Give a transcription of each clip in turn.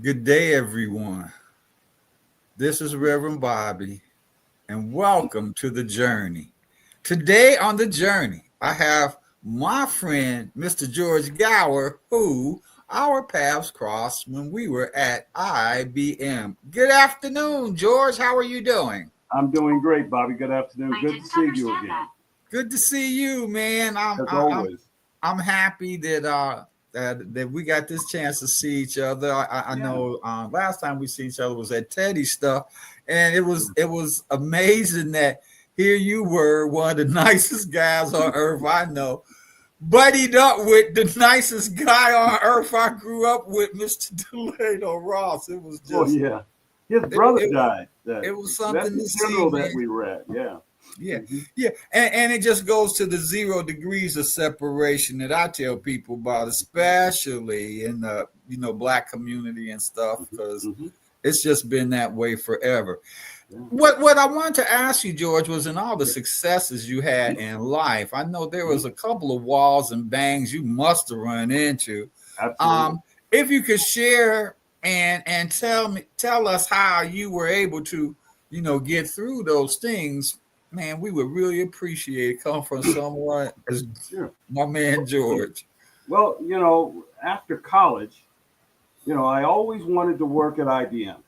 Good day, everyone. This is Reverend Bobby, and welcome to the journey. Today on the journey, I have my friend, Mr. George Gower, who our paths crossed when we were at IBM. Good afternoon, George. How are you doing? I'm doing great, Bobby. Good afternoon. Good to see you again, Good to see you, man. as always. I'm happy that we got this chance to see each other. I Yeah. know last time we see each other was at Teddy stuff, and it was amazing that here you were, one of the nicest guys on earth I know, buddied up with the nicest guy on earth I grew up with, Mr. Delano Ross. It was Oh, just yeah. His it, brother it, died. it was That's something the to see, funeral man. that we were at. Yeah. Yeah, hmm yeah, and it just goes to the 0 degrees of separation that I tell people about, especially in the black community and stuff, because hmm it's just been that way forever. Yeah. What I wanted to ask you, George, was in all the successes you had in life. I know there Mhm. was a couple of walls and bangs you must have run into. Absolutely. Um, if you could share and tell us how you were able to get through those things, man, we would really appreciate it come from someone as Sure. my man George. Well, after college, I always wanted to work at IBM.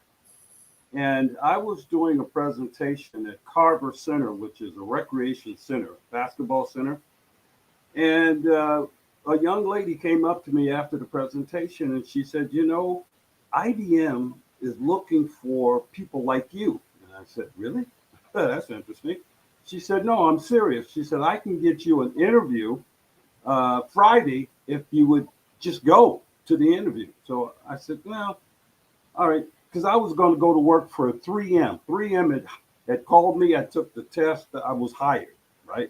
And I was doing a presentation at Carver Center, which is a recreation center, basketball center. And a young lady came up to me after the presentation and she said, IBM is looking for people like you. And I said, really? That's interesting. She said, no, I'm serious. She said, I can get you an interview Friday if you would just go to the interview. So I said, well, all right, because I was going to go to work for 3M. 3M had called me. I took the test. I was hired, right?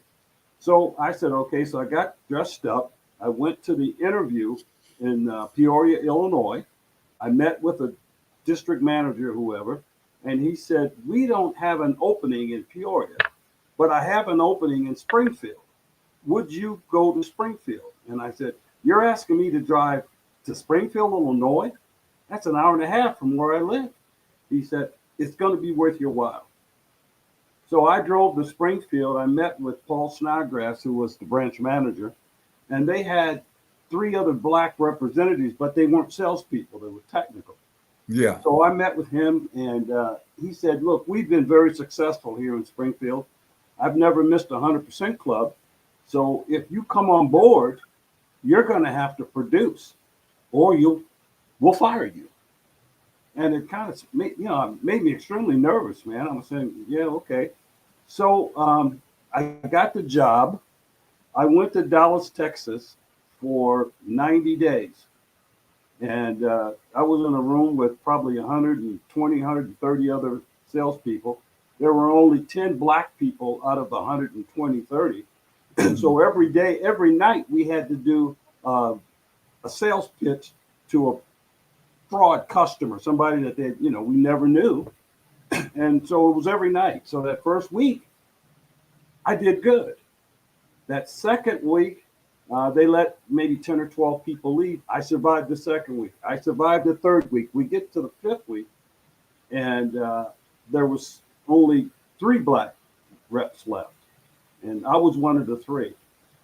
So I said, okay. So I got dressed up. I went to the interview in Peoria, Illinois. I met with a district manager, whoever, and he said, we don't have an opening in Peoria, but I have an opening in Springfield. Would you go to Springfield? And I said, you're asking me to drive to Springfield, Illinois? That's an hour and a half from where I live. He said, it's going to be worth your while. So I drove to Springfield. I met with Paul Snodgrass, who was the branch manager, and they had three other black representatives, but they weren't salespeople. They were technical. Yeah. So I met with him, and he said, look, we've been very successful here in Springfield. I've never missed a 100% club. So if you come on board, you're going to have to produce, or we'll fire you. And it kind of made me extremely nervous, man. I was saying, yeah, okay. So I got the job. I went to Dallas, Texas for 90 days. And I was in a room with probably 120, 130 other salespeople. There were only 10 black people out of the 120, 30. So every day, every night, we had to do a sales pitch to a fraud customer, somebody that we never knew. And so it was every night. So that first week, I did good. That second week, they let maybe 10 or 12 people leave. I survived the second week. I survived the third week. We get to the fifth week, and there was only three black reps left, and I was one of the three.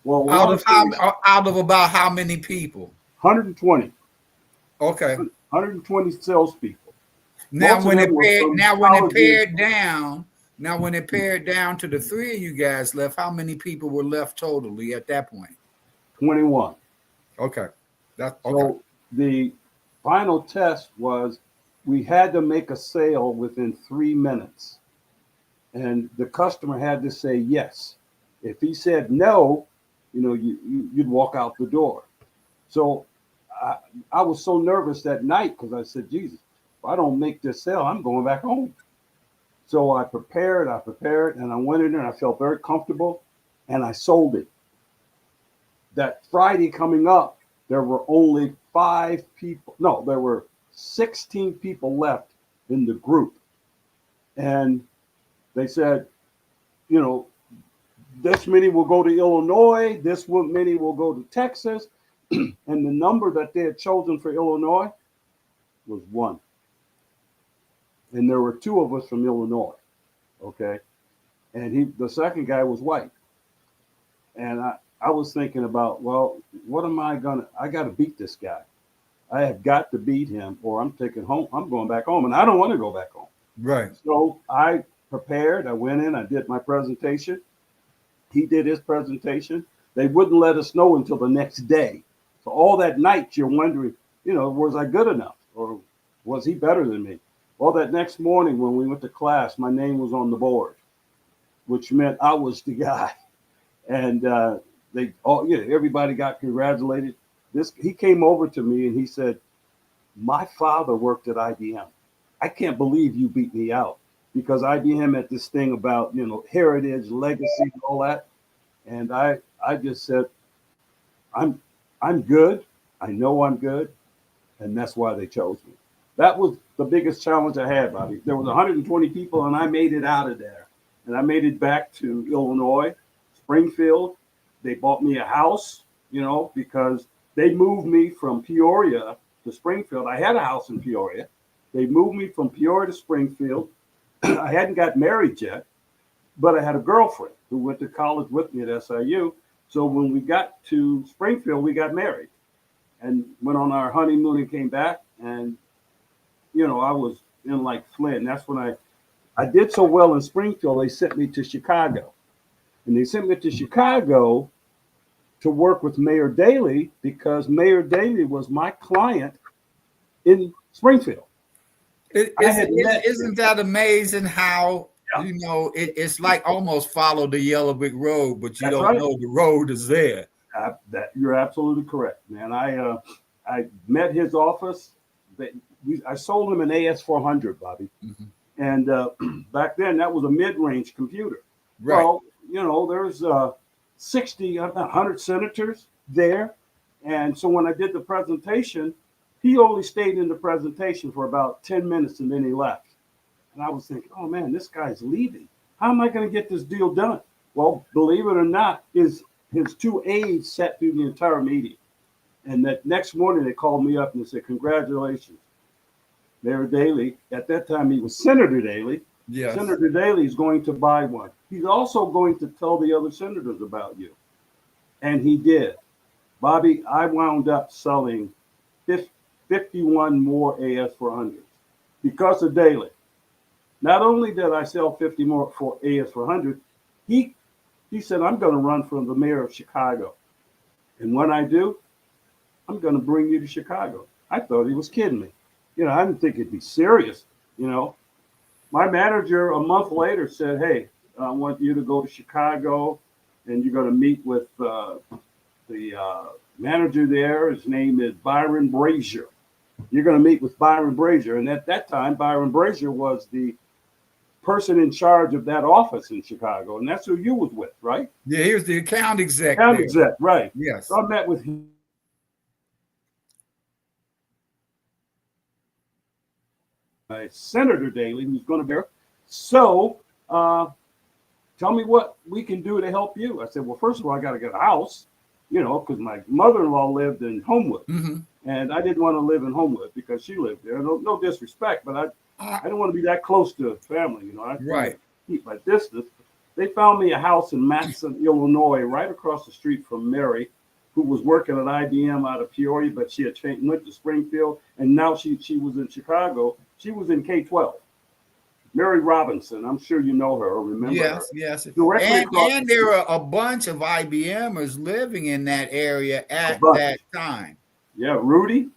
Well, Out long of how story, out of about how many people? 120, Okay. 120 salespeople. Now Most of when them it were pared from now when it colleges. pared down, now when it pared down to the three of you guys left, how many people were left totally at that point? 21. Okay. That's okay. So the final test was we had to make a sale within 3 minutes, and the customer had to say yes. If he said no, you'd walk out the door. So I, I was so nervous that night because I said, Jesus, if I don't make this sale, I'm going back home. So I prepared, and I went in there and I felt very comfortable, and I sold it. That Friday coming up, there were only 5 people. No, there were 16 people left in the group. And they said, you know, this many will go to Illinois, many will go to Texas. And the number that they had chosen for Illinois was one, and there were two of us from Illinois. Okay, and the second guy was white, and I was thinking about, well, what am I gonna? I got to beat this guy. I have got to beat him, or I'm taking home. I'm going back home, and I don't want to go back home. Right. So I prepared. I went in. I did my presentation. He did his presentation. They wouldn't let us know until the next day. So all that night, you're wondering, was I good enough, or was he better than me? Well, that next morning when we went to class, my name was on the board, which meant I was the guy. And everybody got congratulated. He came over to me and he said, "My father worked at IBM. I can't believe you beat me out," because IBM had this thing about, heritage, legacy, and all that. And I just said, I'm good. I know I'm good. And that's why they chose me. That was the biggest challenge I had, Bobby. There was 120 people and I made it out of there. And I made it back to Illinois, Springfield. They bought me a house, because they moved me from Peoria to Springfield. I had a house in Peoria. They moved me from Peoria to Springfield. I hadn't got married yet, but I had a girlfriend who went to college with me at SIU. So when we got to Springfield, we got married and went on our honeymoon and came back. And, I was in like Flint. That's when I did so well in Springfield, they sent me to Chicago. And they sent me to Chicago to work with Mayor Daley because Mayor Daley was my client in Springfield. Isn't that amazing how, it's like almost follow the yellow brick road, but you don't know the road is there. You're absolutely correct, man. I met his office. I sold him an AS400, Bobby. Mm-hmm. And back then, that was a mid-range computer. Right. Well, there's 60, 100 senators there. And so when I did the presentation, he only stayed in the presentation for about 10 minutes and then he left. And I was thinking, oh man, this guy's leaving. How am I going to get this deal done? Well, believe it or not, his two aides sat through the entire meeting. And that next morning they called me up and they said, congratulations, Mayor Daley. At that time, he was Senator Daley. Yes. Senator Daley is going to buy one. He's also going to tell the other senators about you. And he did. Bobby, I wound up selling 51 more AS400s because of Daley. Not only did I sell 50 more for AS400, he said, I'm going to run for the mayor of Chicago. And when I do, I'm going to bring you to Chicago. I thought he was kidding me. I didn't think it'd be serious. My manager a month later said, hey, I want you to go to Chicago and you're going to meet with the manager there. His name is Byron Brazier. You're going to meet with Byron Brazier. And at that time, Byron Brazier was the person in charge of that office in Chicago. And that's who you was with, right? Yeah, he was the account exec. Account exec, right. Yes. So I met with him. Senator Daley, who's going to be there. So tell me what we can do to help you. I said, well, first of all, I got to get a house, because my mother-in-law lived in Homewood. Mm-hmm. And I didn't want to live in Homewood because she lived there. No disrespect, but I didn't want to be that close to family. I right. Keep my distance. They found me a house in Matteson, Illinois, right across the street from Mary, who was working at IBM out of Peoria, but she had went to Springfield, and now she was in Chicago. She was in K-12. Mary Robinson, I'm sure you know her or remember her. Yes. Directly and there are a bunch of IBMers living in that area at that time. Yeah, Rudy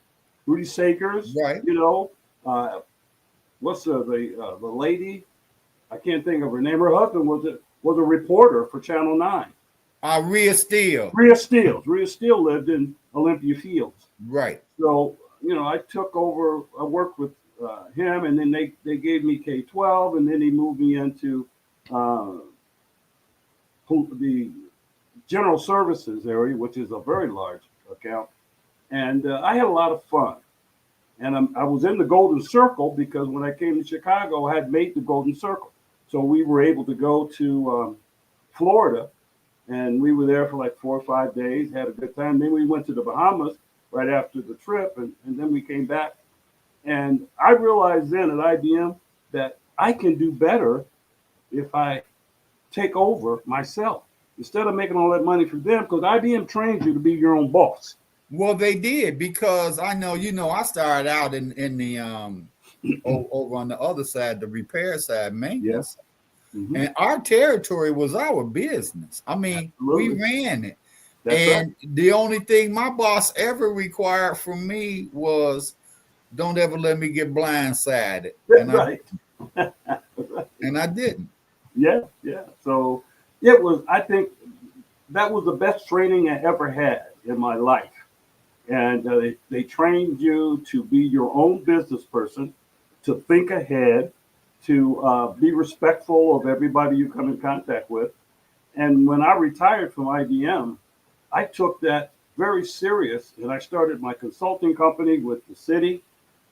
Sakers. Right. What's the lady? I can't think of her name. Her husband was a reporter for Channel 9. Rhea Steele. Rhea Steele lived in Olympia Fields. Right. So, I took over, I worked with him, and then they gave me K-12, and then he moved me into the general services area, which is a very large account. And I had a lot of fun. And I was in the Golden Circle because when I came to Chicago, I had made the Golden Circle. So we were able to go to Florida, and we were there for like 4 or 5 days, had a good time. Then we went to the Bahamas right after the trip, and then we came back And I realized then at IBM that I can do better if I take over myself instead of making all that money for them, because IBM trains you to be your own boss. Well, they did because I know, I started out in the over on the other side, the repair side, Yeah. maintenance. Mm-hmm. And our territory was our business. I mean, Absolutely. we ran it. That's right. And the only thing my boss ever required from me was don't ever let me get blindsided. That's right. And I didn't. Yeah, yeah. So it was, I think that was the best training I ever had in my life. And they trained you to be your own business person, to think ahead, to be respectful of everybody you come in contact with. And when I retired from IBM, I took that very serious, and I started my consulting company with the city.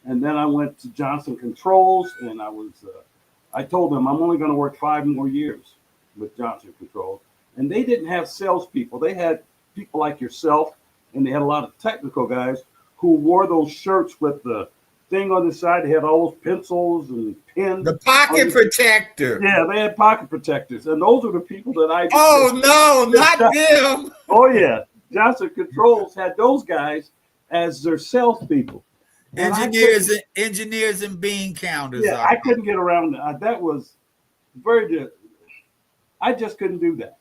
And then I went to Johnson Controls, and I told them I'm only going to work 5 more years with Johnson Controls. And they didn't have salespeople. They had people like yourself, and they had a lot of technical guys who wore those shirts with the thing on the side. They had all those pencils and pens. The pocket protector. Yeah, they had pocket protectors. And those are the people that I... Oh, no, not them. Oh, yeah. Johnson Controls had those guys as their salespeople. Engineers and bean counters. Yeah, I couldn't get around that. That was very good. I just couldn't do that,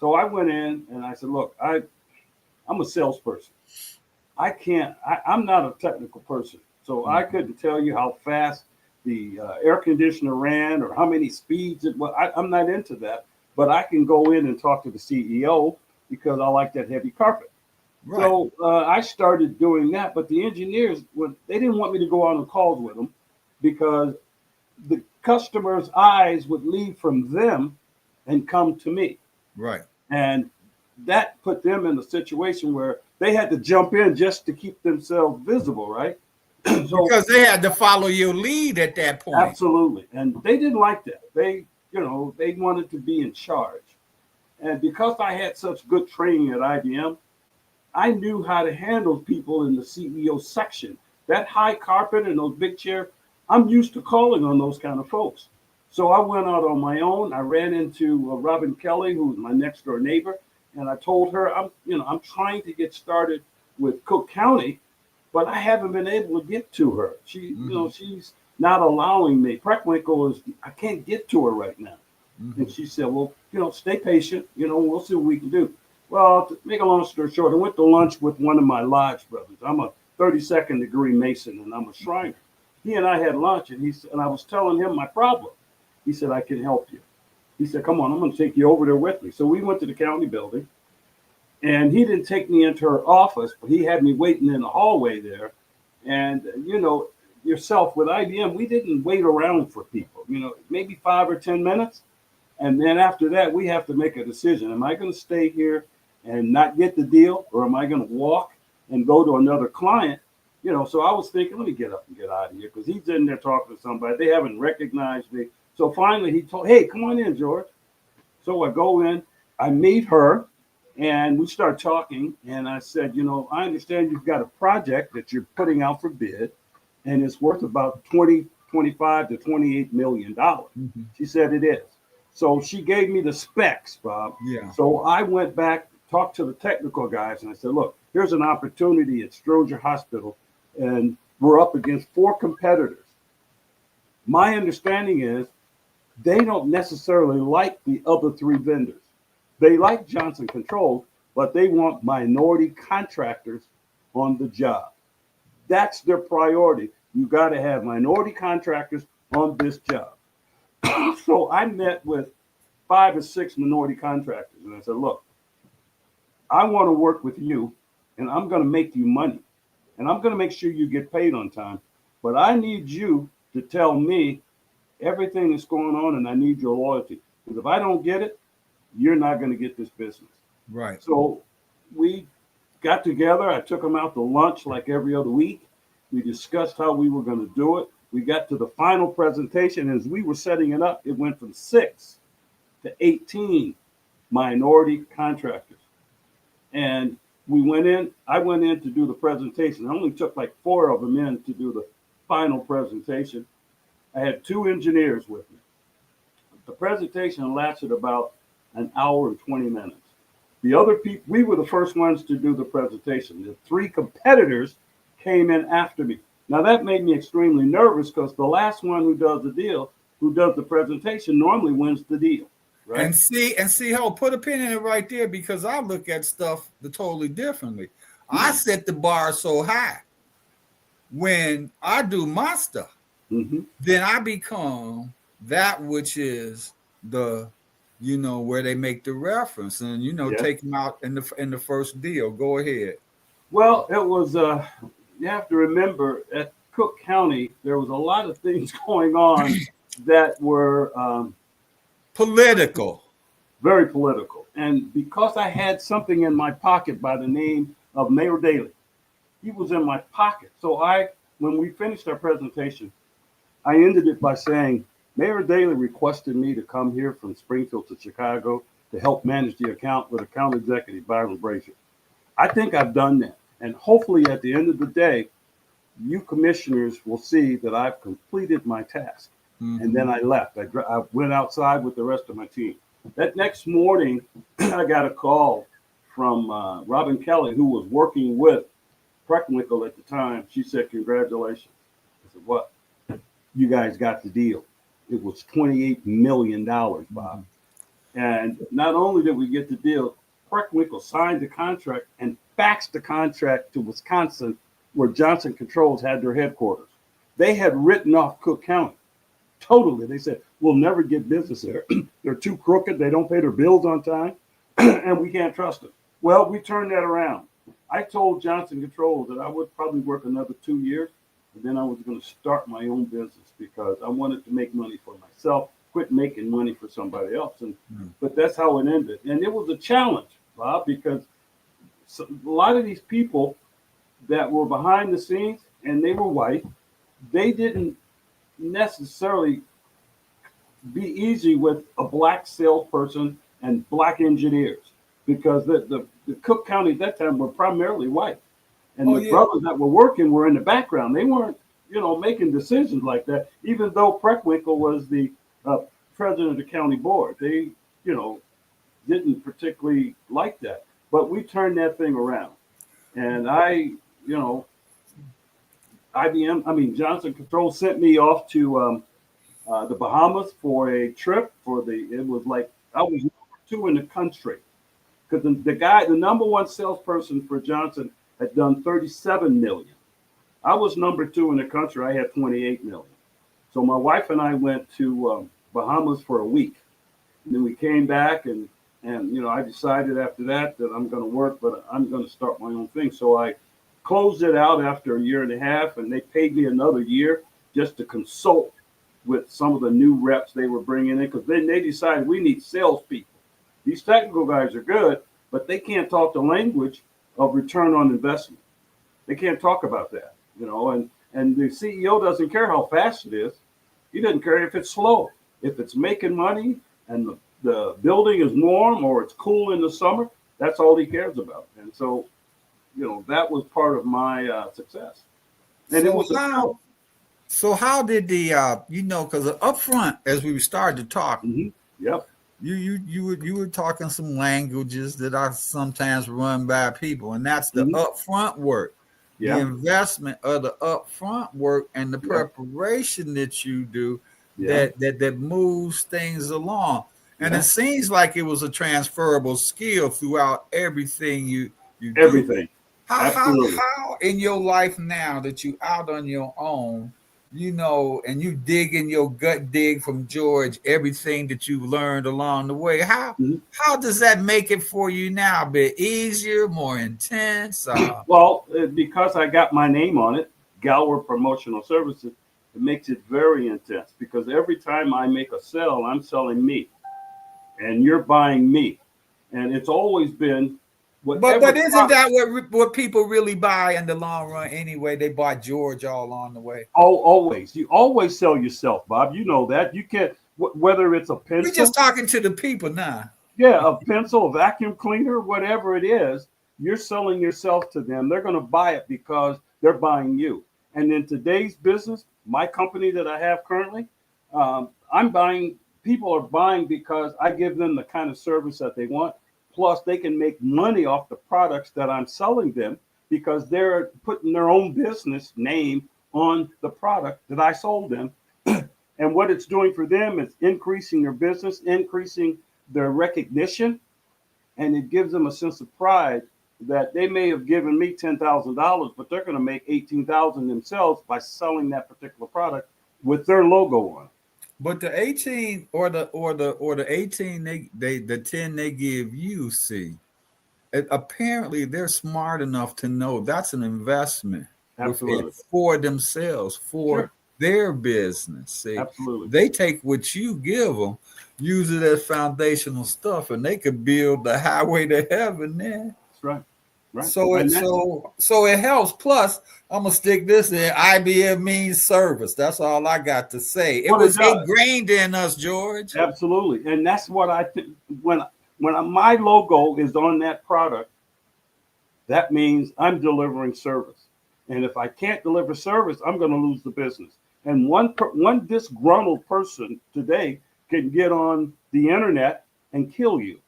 So I went in and I said, look, I'm a salesperson. I'm not a technical person. So I couldn't tell you how fast the air conditioner ran or how many speeds it was. I'm not into that. But I can go in and talk to the CEO because I like that heavy carpet. Right. So I started doing that. But the engineers, they didn't want me to go on the calls with them because the customer's eyes would leave from them and come to me. Right. And that put them in a situation where they had to jump in just to keep themselves visible, right? So, because they had to follow your lead at that point. Absolutely. And they didn't like that. They wanted to be in charge. And because I had such good training at IBM, I knew how to handle people in the CEO section. That high carpet and those big chairs, I'm used to calling on those kind of folks. So I went out on my own. I ran into Robin Kelly, who's my next door neighbor, and I told her I'm trying to get started with Cook County, but I haven't been able to get to her. She's not allowing me. Preckwinkle I can't get to her right now. Mm-hmm. And she said, well, stay patient. We'll see what we can do. Well, to make a long story short, I went to lunch with one of my Lodge brothers. I'm a 32nd degree Mason, and I'm a Shriner. He and I had lunch, and I was telling him my problem. He said, I can help you. He said, come on, I'm going to take you over there with me. So we went to the county building, and he didn't take me into her office, but he had me waiting in the hallway there. And, yourself with IBM, we didn't wait around for people, maybe 5 or 10 minutes. And then after that, we have to make a decision. Am I going to stay here and not get the deal, or am I going to walk and go to another client? So I was thinking, let me get up and get out of here, because he's in there talking to somebody. They haven't recognized me. So finally he told, hey, come on in, George. So I go in, I meet her, and we start talking. And I said, I understand you've got a project that you're putting out for bid, and it's worth about 25 to $28 million. Mm-hmm. She said it is. So she gave me the specs, Bob. Yeah. So I went back, talked to the technical guys, and I said, look, here's an opportunity at Stroger Hospital, and we're up against 4 competitors. My understanding is they don't necessarily like the other 3 vendors. They like Johnson Controls, but they want minority contractors on the job. That's their priority. You got to have minority contractors on this job. So I met with 5 or 6 minority contractors, and I said, look, I want to work with you, and I'm going to make you money, and I'm going to make sure you get paid on time, but I need you to tell me everything that's going on, and I need your loyalty, because if I don't get it, you're not going to get this business. Right. So we got together. I took them out to lunch like every other week. We discussed how we were going to do it. We got to the final presentation. As we were setting it up, it went from 6 to 18 minority contractors. And I went in to do the presentation. I only took like 4 of them in to do final presentation, I had two engineers with me. The presentation lasted about an hour and 20 minutes. The other people, we were the first ones to do the presentation. The three competitors came in after me. Now that made me extremely nervous because the last one who does the deal, who does the presentation, normally wins the deal, right? And see how put a pin in it right there, because I look at stuff totally differently. I set the bar so high. When I do my stuff, then I become that which is the, where they make the reference and take them out in the first deal. Go ahead. Well, it was you have to remember at Cook County there was a lot of things going on that were political, very political, and because I had something in my pocket by the name of Mayor Daley, he was in my pocket. So when we finished our presentation, I ended it by saying, Mayor Daley requested me to come here from Springfield to Chicago to help manage the account with account executive Byron Brazier. I think I've done that. And hopefully at the end of the day, you commissioners will see that I've completed my task. And then I left. I went outside with the rest of my team. That next morning, I got a call from Robin Kelly, who was working with Preckwinkle at the time. She said, congratulations. I said, what? You guys got the deal. It was $28 million, Bob. And not only did we get the deal, Preckwinkle signed the contract and faxed the contract to Wisconsin, where Johnson Controls had their headquarters. They had written off Cook County. Totally. They said, we'll never get business there. They're too crooked. They don't pay their bills on time. And we can't trust them. Well, we turned that around. I told Johnson Controls that I would probably work another 2 years. And then I was going to start my own business because I wanted to make money for myself, quit making money for somebody else. But that's how it ended. And it was a challenge, Bob, because a lot of these people that were behind the scenes, and they were white, they didn't necessarily be easy with a black salesperson and black engineers, because the Cook County at that time were primarily white. And the brothers that were working were in the background. They weren't, making decisions like that, even though Preckwinkle was the president of the county board. They, didn't particularly like that. But we turned that thing around. And Johnson Controls sent me off to the Bahamas for a trip it was like I was number 2 in the country, because the number one salesperson for Johnson had done 37 million. I was number 2 in the country. I had 28 million. So my wife and I went to Bahamas for a week. And then we came back and I decided after that I'm going to work, but I'm going to start my own thing. So I closed it out after a year and a half, and they paid me another year just to consult with some of the new reps they were bringing in, because then they decided we need salespeople. These technical guys are good, but they can't talk the language of return on investment. They can't talk about that, and the CEO doesn't care how fast it is. He doesn't care if it's slow. If it's making money and the building is warm or it's cool in the summer, that's all he cares about. And so, that was part of my success. And it was So how did the because up front, as we started to talk, yep, you were talking some languages that I sometimes run by people, and that's the upfront work, the investment of the upfront work, and the preparation that you do that moves things along. And it seems like it was a transferable skill throughout everything you do. Everything. How in your life now that you out on your own, and you dig in your gut dig from George, everything that you've learned along the way, how does that make it for you now? A bit easier, more intense? Well, because I got my name on it, Gower Promotional Services, it makes it very intense, because every time I make a sale, I'm selling me, and you're buying me. And it's always been But isn't that what people really buy in the long run anyway? They bought George all on the way. Oh, always. You always sell yourself, Bob. You know that. You can't, whether it's a pencil. We're just talking to the people now. Yeah, a pencil, a vacuum cleaner, whatever it is, you're selling yourself to them. They're going to buy it because they're buying you. And in today's business, my company that I have currently, I'm buying, people are buying because I give them the kind of service that they want. Plus, they can make money off the products that I'm selling them because they're putting their own business name on the product that I sold them. And what it's doing for them is increasing their business, increasing their recognition, and it gives them a sense of pride that they may have given me $10,000, but they're going to make 18,000 themselves by selling that particular product with their logo on it. But the 18 or the 18 the 10 they give you, see, apparently they're smart enough to know that's an investment Absolutely. for themselves, for Sure. their business. See, Absolutely. they take what you give them, use it as foundational stuff, and they could build the highway to heaven there. That's right. Right. So it helps. Plus, I'm gonna stick this in. IBM means service. That's all I got to say. It was ingrained in us, George. Absolutely, and that's what I think. When my logo is on that product, that means I'm delivering service. And if I can't deliver service, I'm going to lose the business. And one disgruntled person today can get on the internet and kill you.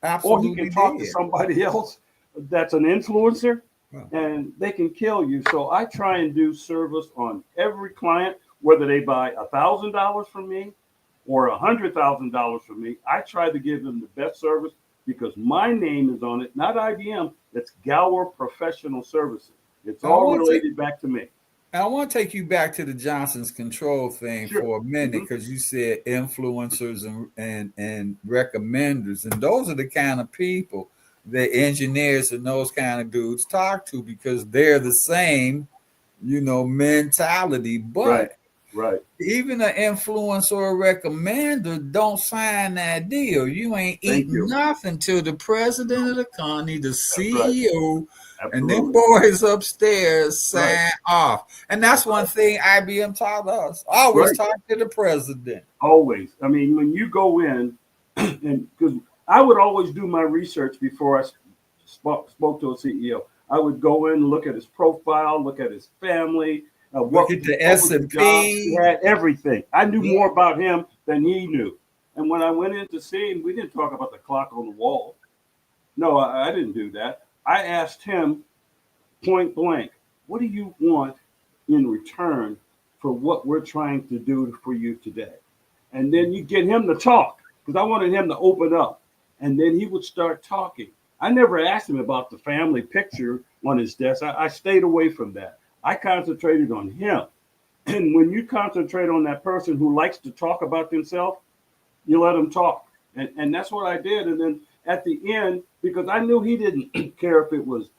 Absolutely. Or he can talk to somebody else that's an influencer, and they can kill you. So I try and do service on every client, whether they buy $1,000 from me or $100,000 from me. I try to give them the best service because my name is on it, not IBM. It's Gower Professional Services. It's all related back to me. I want to take you back to the Johnson's Control thing for a minute, because you said influencers and recommenders, and those are the kind of people that engineers and those kind of dudes talk to, because they're the same, mentality. But right. Even an influencer or a recommender don't sign that deal. You ain't eating nothing till the president of the company, the CEO, and them boys upstairs sign off. And that's one thing IBM taught us. Always talk to the president. Always. I mean, when you go in, and because I would always do my research before I spoke to a CEO. I would go in and look at his profile, look at his family, look at the S&P. He had everything. I knew more about him than he knew. And when I went in to see him, we didn't talk about the clock on the wall. No, I didn't do that. I asked him point blank, what do you want in return for what we're trying to do for you today? And then you get him to talk, because I wanted him to open up. And then he would start talking. I never asked him about the family picture on his desk. I stayed away from that. I concentrated on him. And when you concentrate on that person who likes to talk about themselves, you let them talk. And that's what I did. And then at the end, because I knew he didn't care if it was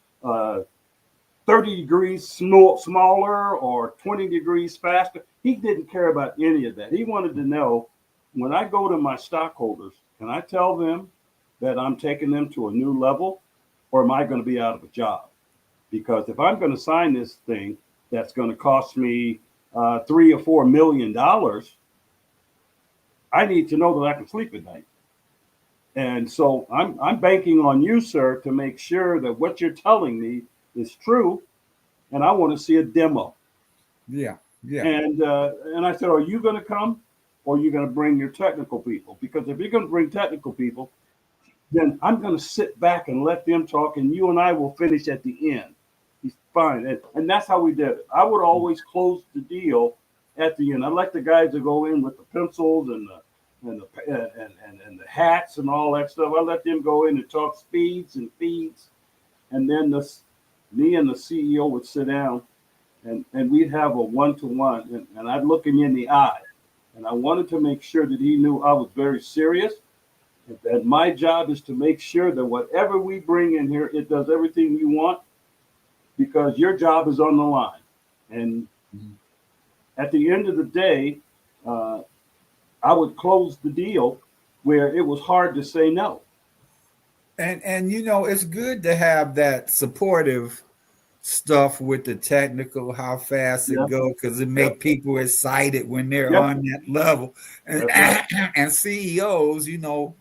30 degrees smaller or 20 degrees faster. He didn't care about any of that. He wanted to know, when I go to my stockholders, can I tell them that I'm taking them to a new level, or am I going to be out of a job? Because if I'm going to sign this thing that's going to cost me $3 or $4 million, I need to know that I can sleep at night. And so I'm banking on you, sir, to make sure that what you're telling me is true, and I want to see a demo. Yeah. And I said, are you going to come, or are you going to bring your technical people? Because if you're going to bring technical people, then I'm going to sit back and let them talk, and you and I will finish at the end. He's fine. And that's how we did it. I would always close the deal at the end. I like the guys to go in with the pencils and the hats and all that stuff. I let them go in and talk speeds and feeds. And then me and the CEO would sit down, and we'd have a one-to-one, and I'd look him in the eye. And I wanted to make sure that he knew I was very serious. And my job is to make sure that whatever we bring in here, it does everything you want, because your job is on the line. And at the end of the day, I would close the deal where it was hard to say no. And it's good to have that supportive stuff with the technical, how fast it goes, because it make people excited when they're on that level. And CEOs,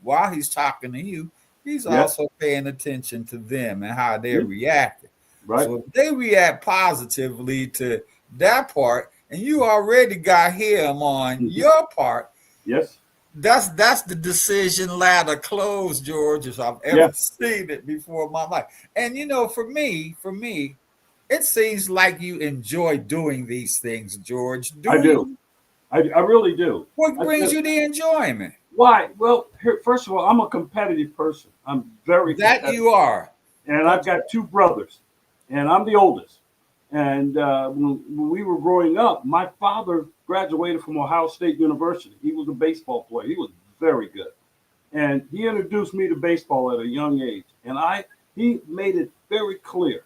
while he's talking to you, he's also paying attention to them and how they're reacting. Right. So if they react positively to that part, and you already got him on Mhm. your part, Yes. that's the decision ladder closed, George, as I've ever Yeah, seen it before in my life. And for me, it seems like you enjoy doing these things, George. I Do do. you? I really do. What I brings just, you the enjoyment? why? Well, here, first of all, I'm a competitive person. I'm very That competitive. you are. And I've Okay. got two brothers, and I'm the oldest. And when we were growing up, my father graduated from Ohio State University. He was a baseball player. He was very good, and he introduced me to baseball at a young age. And he made it very clear: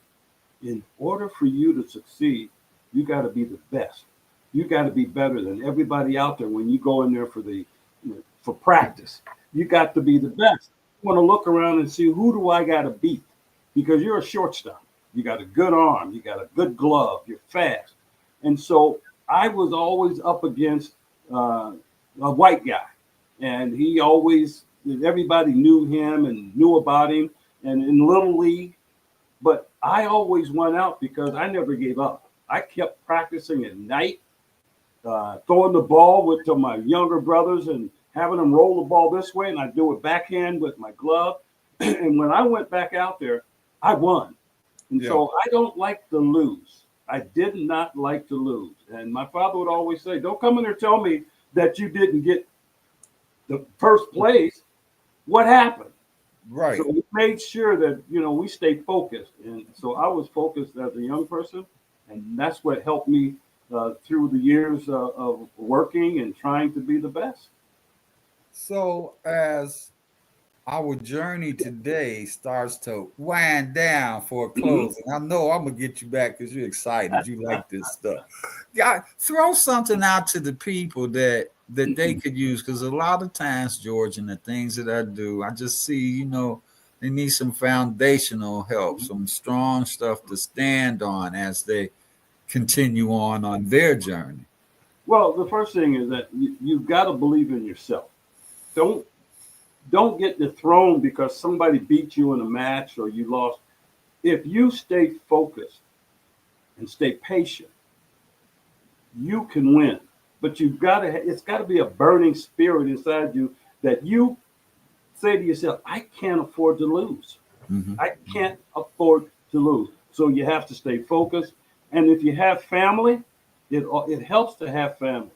in order for you to succeed, you got to be the best. You got to be better than everybody out there when you go in there for practice. You got to be the best. You want to look around and see who do I got to beat because you're a shortstop. You got a good arm. You got a good glove. You're fast. And so I was always up against a white guy, and he always everybody knew him and knew about him. And in little league, but I always went out because I never gave up. I kept practicing at night, throwing the ball to my younger brothers and having them roll the ball this way, and I do it backhand with my glove. And when I went back out there, I won. And Yeah. so I don't like to lose. I did not like to lose. And my father would always say, "Don't come in there and tell me that you didn't get the first place. What happened?" Right. So we made sure that we stay focused, and so I was focused as a young person, and that's what helped me through the years of working and trying to be the best. So as our journey today starts to wind down for a Mhm. closing, I know I'm gonna get you back because you're excited. You like this stuff. Yeah, throw something out to the people that they could use because a lot of times, George, and the things that I do, I just see, they need some foundational help, some strong stuff to stand on as they continue on their journey. Well, the first thing is that you've got to believe in yourself. Don't don't get dethroned because somebody beat you in a match or you lost. If you stay focused and stay patient, you can win. But you've got to. It's got to be a burning spirit inside you that you say to yourself, "I can't afford to lose. Mhm. I can't afford to lose." So you have to stay focused. And if you have family, it helps to have family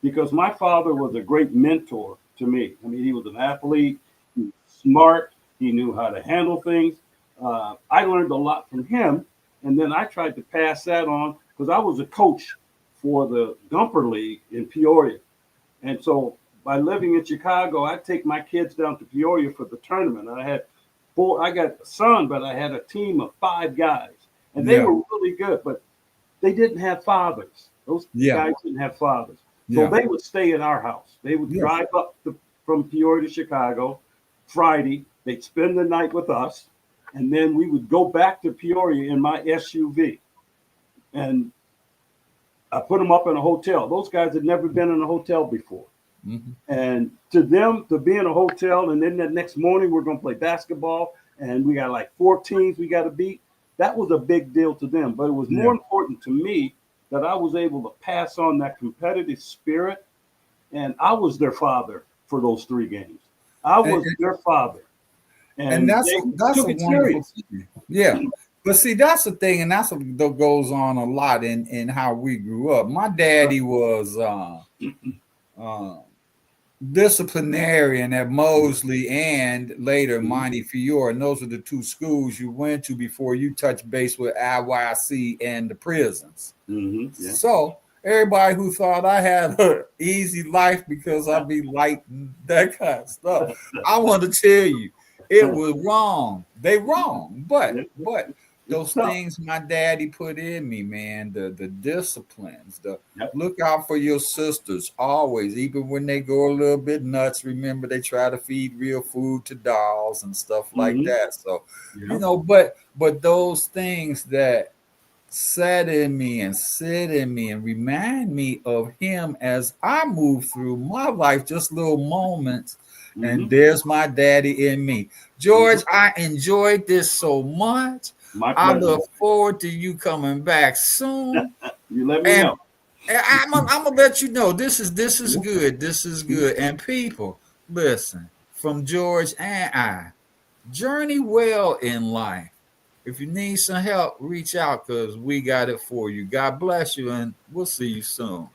because my father was a great mentor to me. I mean, he was an athlete, he was smart, he knew how to handle things. I learned a lot from him, and then I tried to pass that on because I was a coach for the Gumper League in Peoria. And so by living in Chicago, I'd take my kids down to Peoria for the tournament. I got a son, but I had a team of 5 guys, and they Yeah, were really good, but they didn't have fathers. Those yeah, guys didn't have fathers. So yeah, they would stay at our house. They would yeah. drive from Peoria to Chicago Friday. They'd spend the night with us, and then we would go back to Peoria in my SUV. And I put them up in a hotel. Those guys had never been in a hotel before. Mhm. And to them, to be in a hotel, and then the next morning we're going to play basketball, and we got like 4 teams we got to beat. That was a big deal to them. But it was Yeah. more important to me that I was able to pass on that competitive spirit, and I was their father for those 3 games. I And, was their father, and and that's they that's took a it wonderful serious. thing. Yeah. But see, that's the thing, and that's what goes on a lot in how we grew up. My daddy was uh, disciplinarian at Mosley and later Mhm. Montefiore, and those are the two schools you went to before you touched base with IYC and the prisons. Yeah. So everybody who thought I had an easy life because I be light and that kind of stuff, I want to tell you, it was wrong. They wrong, Yeah. but It's those tough. things my daddy put in me, man, the disciplines, the Yep. look out for your sisters always, even when they go a little bit nuts. Remember, they try to feed real food to dolls and stuff like Hmm. that. So, Yeah. but those things that set in me and sit in me and remind me of him as I move through my life, just little moments. And Hmm. there's my daddy in me. Hmm. George, I enjoyed this so much. My I pleasure. look forward to you coming back soon. You let me And know. I'm gonna let you know this is good. This is good. And people, listen, from George and I, journey well in life. If you need some help, reach out because we got it for you. God bless you, and we'll see you soon.